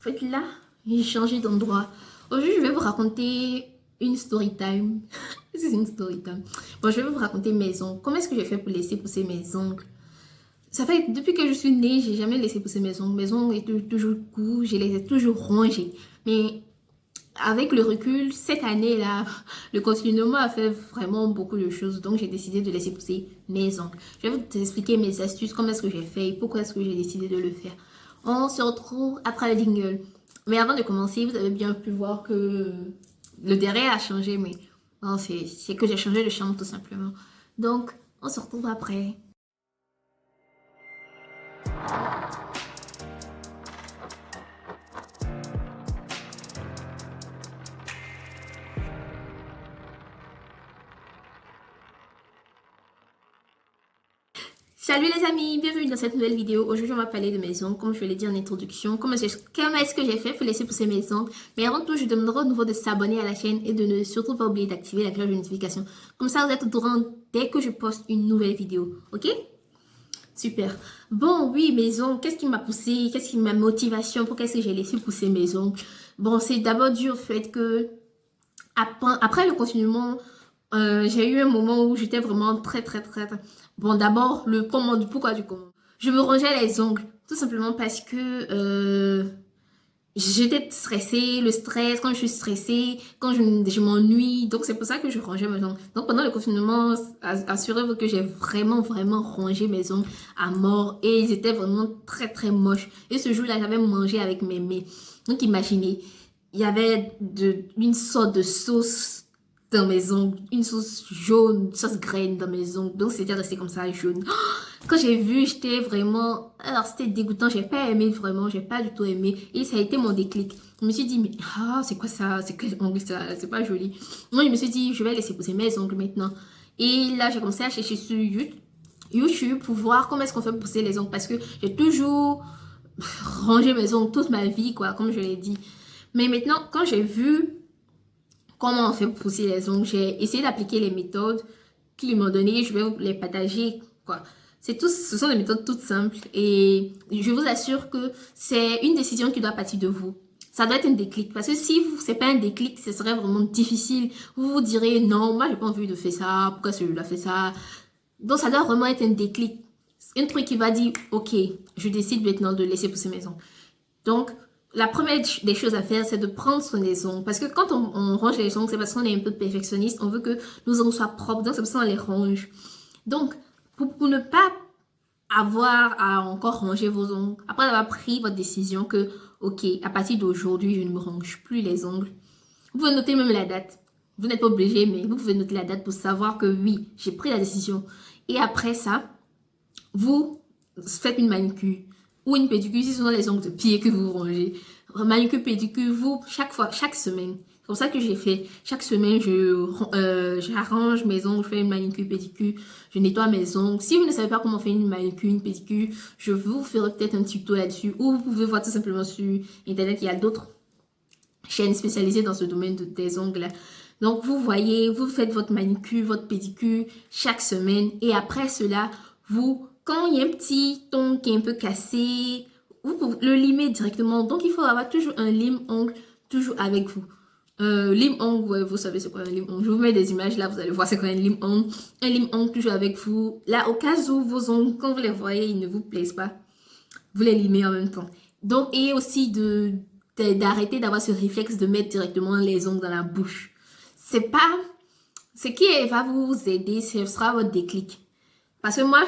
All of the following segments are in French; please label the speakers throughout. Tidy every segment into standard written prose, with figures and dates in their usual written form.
Speaker 1: En fait, là, j'ai changé d'endroit. Aujourd'hui, je vais vous raconter une story time. C'est une story time. Bon, je vais vous raconter mes ongles. Comment est-ce que j'ai fait pour laisser pousser mes ongles? Ça fait depuis que je suis née, j'ai jamais laissé pousser mes ongles. Mes ongles étaient toujours courts, je les ai toujours rongés. Mais avec le recul, cette année-là, le confinement a fait vraiment beaucoup de choses. Donc, j'ai décidé de laisser pousser mes ongles. Je vais vous expliquer mes astuces, comment est-ce que j'ai fait et pourquoi est-ce que j'ai décidé de le faire. On se retrouve après le jingle. Mais avant de commencer, vous avez bien pu voir que le derrière a changé, mais non, c'est que j'ai changé de chambre tout simplement. Donc, on se retrouve après. Salut les amis, bienvenue dans cette nouvelle vidéo. Aujourd'hui, on va parler de mes ongles, comme je l'ai dit en introduction. Comment est-ce que j'ai fait pour laisser pousser mes ongles? Mais avant tout, je demanderai au nouveau de s'abonner à la chaîne et de ne surtout pas oublier d'activer la cloche de notification. Comme ça, vous êtes au courant dès que je poste une nouvelle vidéo. Ok? Super. Bon, oui, mes ongles, qu'est-ce qui m'a poussé? Qu'est-ce qui m'a motivation? Pourquoi est-ce que j'ai laissé pousser mes ongles? Bon, c'est d'abord dû au fait que après le confinement, j'ai eu un moment où j'étais vraiment très. Bon, d'abord, le comment, du pourquoi du comment. Je me rongeais les ongles, tout simplement parce que j'étais stressée, le stress, quand je suis stressée, quand je m'ennuie, donc c'est pour ça que je rongeais mes ongles. Donc pendant le confinement, assurez-vous que j'ai vraiment rongé mes ongles à mort et ils étaient vraiment très moches. Et ce jour-là, j'avais mangé avec mes mains. Donc imaginez, il y avait une sorte de sauce dans mes ongles, une sauce jaune, une sauce graine dans mes ongles. Donc c'était resté comme ça, jaune. Quand j'ai vu, j'étais vraiment... Alors c'était dégoûtant, j'ai pas aimé vraiment, j'ai pas du tout aimé. Et ça a été mon déclic. Je me suis dit, mais c'est quoi ça? C'est quel ongle ça? C'est pas joli. Moi, je me suis dit, je vais laisser pousser mes ongles maintenant. Et là, j'ai commencé à chercher sur YouTube pour voir comment est-ce qu'on fait pousser les ongles. Parce que j'ai toujours rangé mes ongles toute ma vie, quoi, comme je l'ai dit. Mais maintenant, quand j'ai vu comment on fait pousser les ongles, j'ai essayé d'appliquer les méthodes qu'ils m'ont données. Je vais vous les partager, quoi. Ce sont des méthodes toutes simples et je vous assure que c'est une décision qui doit partir de vous. Ça doit être un déclic parce que si c'est pas un déclic, ce serait vraiment difficile. Vous vous direz non, moi j'ai pas envie de faire ça, pourquoi celui-là fait ça? Donc ça doit vraiment être un déclic. Un truc qui va dire ok, je décide maintenant de laisser pousser mes ongles. Donc la première des choses à faire, c'est de prendre soin des ongles. Parce que quand on range les ongles, c'est parce qu'on est un peu perfectionniste. On veut que nos ongles soient propres. Donc, c'est pour ça qu'on les range. Donc, pour ne pas avoir à encore ranger vos ongles, après avoir pris votre décision que, ok, à partir d'aujourd'hui, je ne me range plus les ongles. Vous pouvez noter même la date. Vous n'êtes pas obligé, mais vous pouvez noter la date pour savoir que oui, j'ai pris la décision. Et après ça, vous faites une manicure ou une pédicure si ce sont les ongles de pied que vous rongez. Manicure, pédicure, vous, chaque semaine. C'est pour ça que j'ai fait. Chaque semaine, j'arrange mes ongles, je fais une manicure, pédicure, je nettoie mes ongles. Si vous ne savez pas comment faire une manicure, une pédicure, je vous ferai peut-être un tuto là-dessus. Ou vous pouvez voir tout simplement sur Internet, il y a d'autres chaînes spécialisées dans ce domaine des ongles. Donc, vous voyez, vous faites votre manicure, votre pédicure chaque semaine. Et après cela, quand il y a un petit ongle qui est un peu cassé, vous pouvez le limer directement. Donc, il faut avoir toujours un lime-ongle toujours avec vous. Lime-ongle, ouais, vous savez c'est quoi un lime-ongle. Je vous mets des images là, vous allez voir c'est quoi un lime-ongle. Un lime-ongle toujours avec vous. Là, au cas où vos ongles, quand vous les voyez, ils ne vous plaisent pas, vous les limez en même temps. Donc, et aussi d'arrêter d'avoir ce réflexe de mettre directement les ongles dans la bouche. C'est pas... Ce qui va vous aider, ce sera votre déclic. Parce que moi,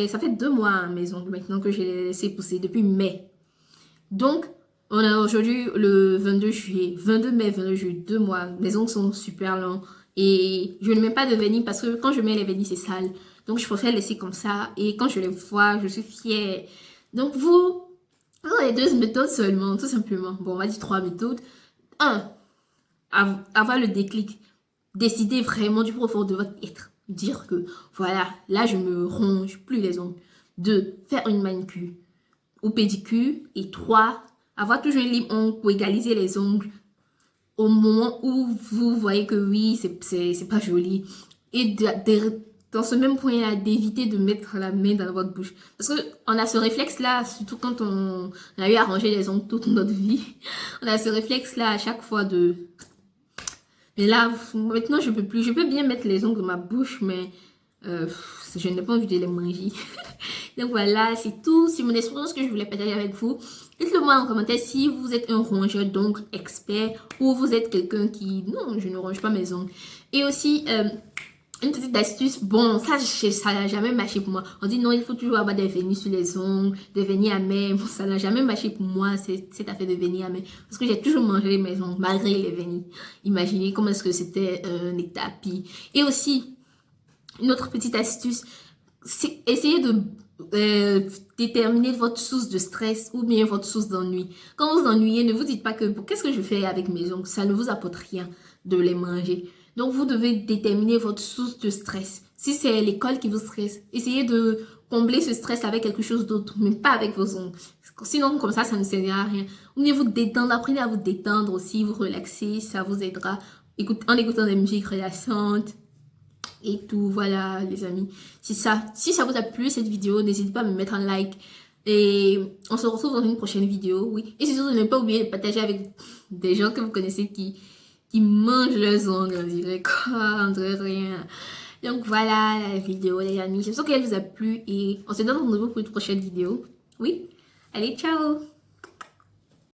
Speaker 1: ça fait 2 mois à mes ongles maintenant que je les ai laissés pousser depuis mai. Donc, on a aujourd'hui le 22 juillet, 22 mai, 22 juillet, 2 mois. Mes ongles sont super longs et je ne mets pas de vernis parce que quand je mets les vernis, c'est sale. Donc, je préfère laisser comme ça et quand je les vois, je suis fière. Donc, vous avez 2 méthodes seulement, tout simplement. Bon, on va dire 3 méthodes. 1. Avoir le déclic. Décider vraiment du profond de votre être. Dire que, voilà, là, je me ronge plus les ongles. 2. Faire une manicure ou pédicure. Et 3. Avoir toujours une lime ongle pour égaliser les ongles au moment où vous voyez que oui, c'est pas joli. Et dans ce même point-là, d'éviter de mettre la main dans votre bouche. Parce qu'on a ce réflexe-là, surtout quand on a eu à ranger les ongles toute notre vie. On a ce réflexe-là à chaque fois de... Mais là, maintenant, je peux plus. Je peux bien mettre les ongles dans ma bouche, mais je n'ai pas envie de les manger. Donc voilà, c'est tout. C'est mon expérience que je voulais partager avec vous. Dites-le moi en commentaire si vous êtes un rongeur d'ongles expert ou vous êtes quelqu'un qui... Non, je ne ronge pas mes ongles. Et aussi... une petite astuce, bon, ça n'a jamais marché pour moi. On dit non, il faut toujours avoir des vernis sur les ongles, des vernis amers. Bon, ça n'a jamais marché pour moi, cette affaire de vernis amers. Parce que j'ai toujours mangé mes ongles, malgré les vernis. Imaginez comment est-ce que c'était un tapis. Et aussi, une autre petite astuce, c'est essayer de déterminer votre source de stress ou bien votre source d'ennui. Quand vous vous ennuyez, ne vous dites pas que qu'est-ce que je fais avec mes ongles, ça ne vous apporte rien de les manger. Donc vous devez déterminer votre source de stress. Si c'est l'école qui vous stresse, essayez de combler ce stress avec quelque chose d'autre, mais pas avec vos ongles. Sinon comme ça ne servira à rien. Ou bien vous détendre, apprenez à vous détendre aussi, vous relaxer, ça vous aidera en écoutant des musiques relaxantes. Et tout, voilà les amis. Si ça vous a plu cette vidéo, n'hésitez pas à me mettre un like. Et on se retrouve dans une prochaine vidéo, oui. Et surtout, ne pas oublier de partager avec des gens que vous connaissez qui mangent leurs ongles, on dirait quoi, on dirait rien. Donc voilà la vidéo les amis. J'espère qu'elle vous a plu et on se donne rendez-vous pour une prochaine vidéo. Oui, allez, ciao!